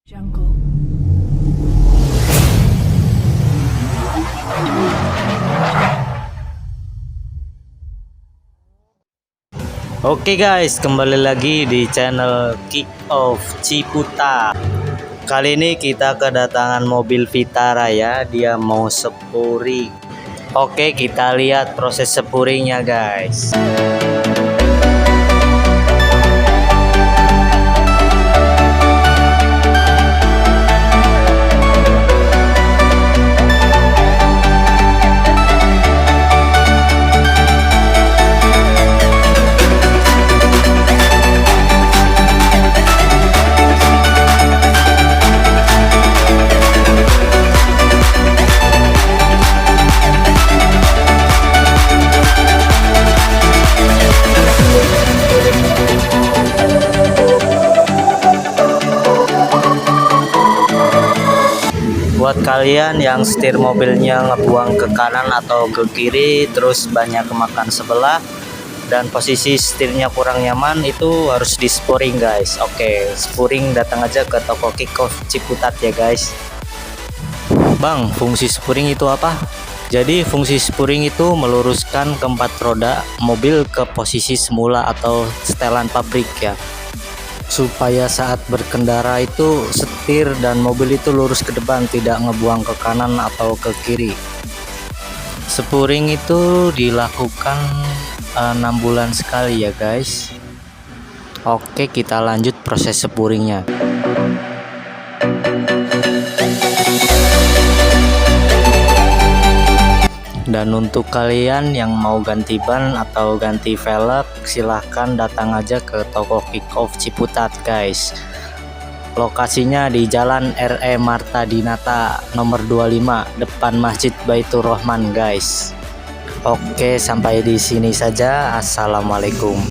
Jungle. Oke guys, kembali lagi di channel Kickoff Ciputat. Kali ini kita kedatangan mobil Vitara ya, dia mau spuring. Oke, kita lihat proses spuringnya guys. Buat kalian yang setir mobilnya ngebuang ke kanan atau ke kiri, terus banyak kemakan sebelah dan posisi setirnya kurang nyaman, itu harus di spooring guys. Oke, spooring datang aja ke toko Kickoff Ciputat ya guys. Bang, fungsi spooring itu apa? Jadi fungsi spooring itu meluruskan keempat roda mobil ke posisi semula atau setelan pabrik ya, supaya saat berkendara itu setir dan mobil itu lurus ke depan, tidak ngebuang ke kanan atau ke kiri. Spooring itu dilakukan 6 bulan sekali ya guys. Oke, kita lanjut proses spooringnya. Dan untuk kalian yang mau ganti ban atau ganti velg, silahkan datang aja ke toko Kickoff Ciputat guys. Lokasinya di Jalan RE Martadinata nomor 25 depan Masjid Baitur Rahman guys. Oke, sampai di sini saja. Assalamualaikum.